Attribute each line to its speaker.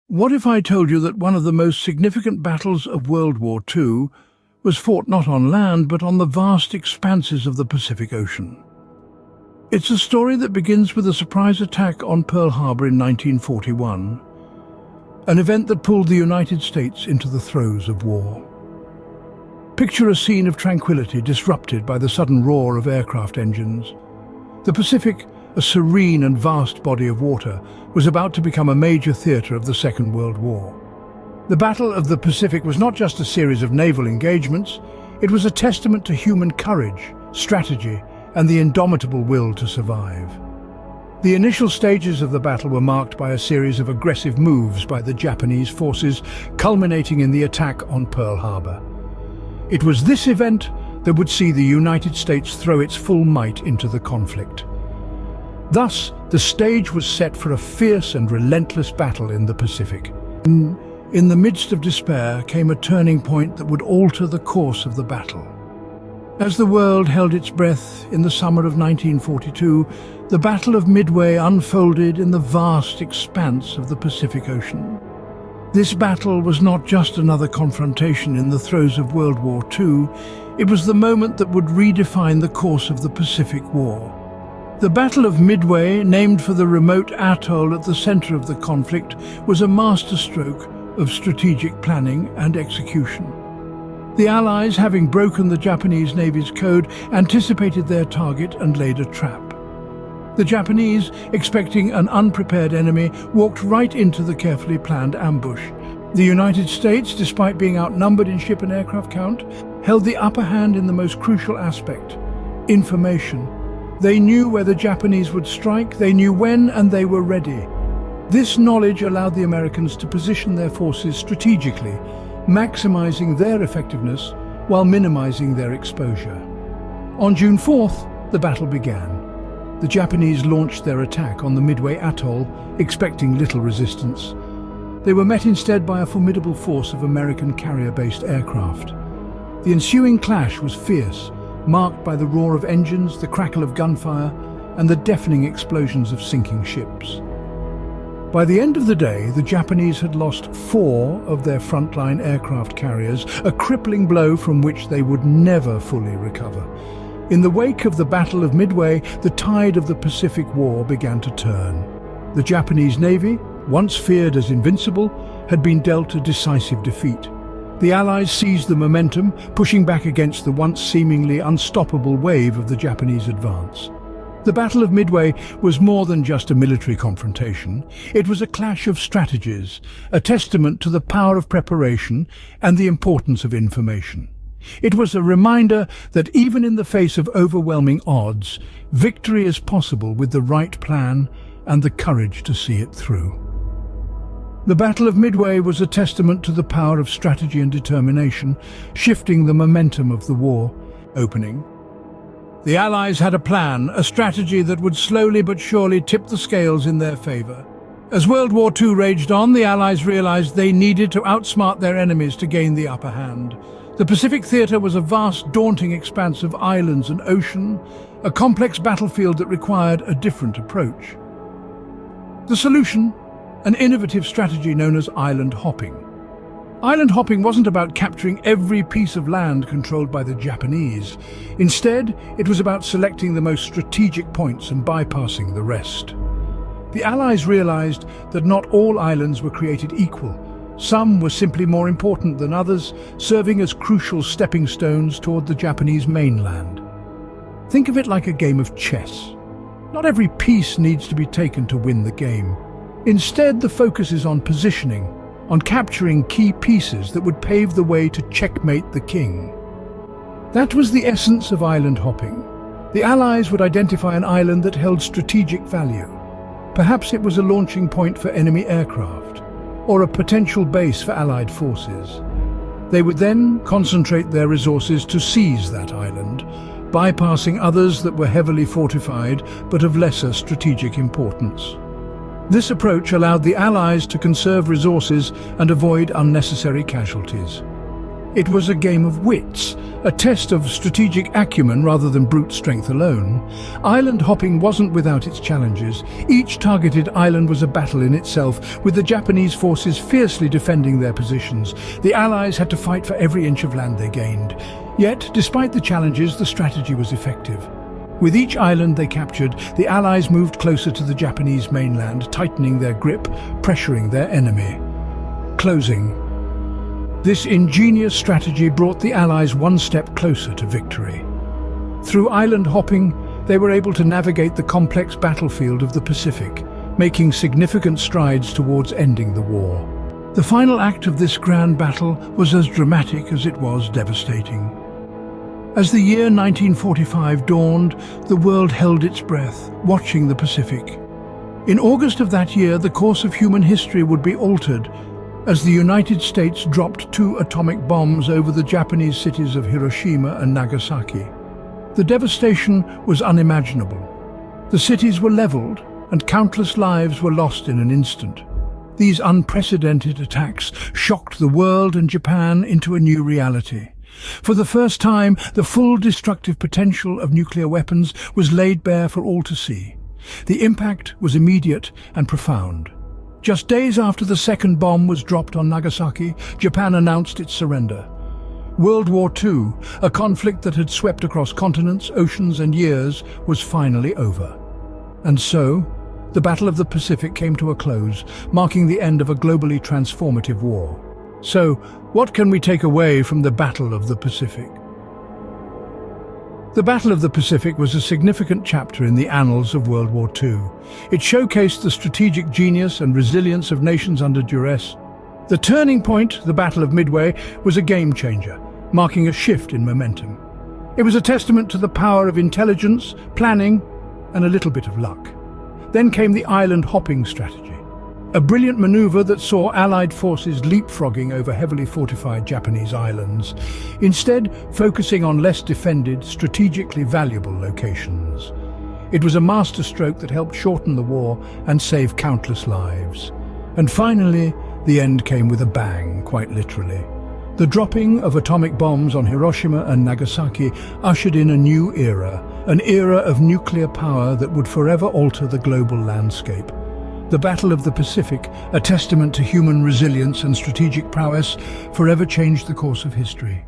Speaker 1: What if I told you that one of the most significant battles of World War II was fought not on land but on the vast expanses of the Pacific Ocean? It's a story that begins with a surprise attack on Pearl Harbor in 1941, an event that pulled the United States into the throes of war. Picture a scene of tranquility disrupted by the sudden roar of aircraft engines. The Pacific, a serene and vast body of water, was about to become a major theatre of the Second World War. The Battle of the Pacific was not just a series of naval engagements, it was a testament to human courage, strategy, and the indomitable will to survive. The initial stages of the battle were marked by a series of aggressive moves by the Japanese forces, culminating in the attack on Pearl Harbor. It was this event that would see the United States throw its full might into the conflict. Thus, the stage was set for a fierce and relentless battle in the Pacific. In the midst of despair came a turning point that would alter the course of the battle. As the world held its breath in the summer of 1942, the Battle of Midway unfolded in the vast expanse of the Pacific Ocean. This battle was not just another confrontation in the throes of World War II, it was the moment that would redefine the course of the Pacific War. The Battle of Midway, named for the remote atoll at the center of the conflict, was a masterstroke of strategic planning and execution. The Allies, having broken the Japanese Navy's code, anticipated their target and laid a trap. The Japanese, expecting an unprepared enemy, walked right into the carefully planned ambush. The United States, despite being outnumbered in ship and aircraft count, held the upper hand in the most crucial aspect: information. They knew where the Japanese would strike, they knew when, and they were ready. This knowledge allowed the Americans to position their forces strategically, maximizing their effectiveness while minimizing their exposure. On June 4th, the battle began. The Japanese launched their attack on the Midway Atoll, expecting little resistance. They were met instead by a formidable force of American carrier-based aircraft. The ensuing clash was fierce, marked by the roar of engines, the crackle of gunfire, and the deafening explosions of sinking ships. By the end of the day, the Japanese had lost 4 of their frontline aircraft carriers, a crippling blow from which they would never fully recover. In the wake of the Battle of Midway, the tide of the Pacific War began to turn. The Japanese Navy, once feared as invincible, had been dealt a decisive defeat. The Allies seized the momentum, pushing back against the once seemingly unstoppable wave of the Japanese advance. The Battle of Midway was more than just a military confrontation. It was a clash of strategies, a testament to the power of preparation and the importance of information. It was a reminder that even in the face of overwhelming odds, victory is possible with the right plan and the courage to see it through. The Battle of Midway was a testament to the power of strategy and determination, shifting the momentum of the war. Opening. The Allies had a plan, a strategy that would slowly but surely tip the scales in their favor. As World War II raged on, the Allies realized they needed to outsmart their enemies to gain the upper hand. The Pacific theater was a vast, daunting expanse of islands and ocean, a complex battlefield that required a different approach. The solution? An innovative strategy known as island hopping. Island hopping wasn't about capturing every piece of land controlled by the Japanese. Instead, it was about selecting the most strategic points and bypassing the rest. The Allies realized that not all islands were created equal. Some were simply more important than others, serving as crucial stepping stones toward the Japanese mainland. Think of it like a game of chess. Not every piece needs to be taken to win the game. Instead, the focus is on positioning, on capturing key pieces that would pave the way to checkmate the king. That was the essence of island hopping. The Allies would identify an island that held strategic value. Perhaps it was a launching point for enemy aircraft, or a potential base for Allied forces. They would then concentrate their resources to seize that island, bypassing others that were heavily fortified but of lesser strategic importance. This approach allowed the Allies to conserve resources and avoid unnecessary casualties. It was a game of wits, a test of strategic acumen rather than brute strength alone. Island hopping wasn't without its challenges. Each targeted island was a battle in itself, with the Japanese forces fiercely defending their positions. The Allies had to fight for every inch of land they gained. Yet, despite the challenges, the strategy was effective. With each island they captured, the Allies moved closer to the Japanese mainland, tightening their grip, pressuring their enemy. Closing. This ingenious strategy brought the Allies one step closer to victory. Through island hopping, they were able to navigate the complex battlefield of the Pacific, making significant strides towards ending the war. The final act of this grand battle was as dramatic as it was devastating. As the year 1945 dawned, the world held its breath, watching the Pacific. In August of that year, the course of human history would be altered as the United States dropped 2 atomic bombs over the Japanese cities of Hiroshima and Nagasaki. The devastation was unimaginable. The cities were leveled, and countless lives were lost in an instant. These unprecedented attacks shocked the world and Japan into a new reality. For the first time, the full destructive potential of nuclear weapons was laid bare for all to see. The impact was immediate and profound. Just days after the second bomb was dropped on Nagasaki, Japan announced its surrender. World War II, a conflict that had swept across continents, oceans and years, was finally over. And so, the Battle of the Pacific came to a close, marking the end of a globally transformative war. So, what can we take away from the Battle of the Pacific? The Battle of the Pacific was a significant chapter in the annals of World War II. It showcased the strategic genius and resilience of nations under duress. The turning point, the Battle of Midway, was a game-changer, marking a shift in momentum. It was a testament to the power of intelligence, planning, and a little bit of luck. Then came the island hopping strategy, a brilliant maneuver that saw Allied forces leapfrogging over heavily fortified Japanese islands, instead focusing on less defended, strategically valuable locations. It was a masterstroke that helped shorten the war and save countless lives. And finally, the end came with a bang, quite literally. The dropping of atomic bombs on Hiroshima and Nagasaki ushered in a new era, an era of nuclear power that would forever alter the global landscape. The Battle of the Pacific, a testament to human resilience and strategic prowess, forever changed the course of history.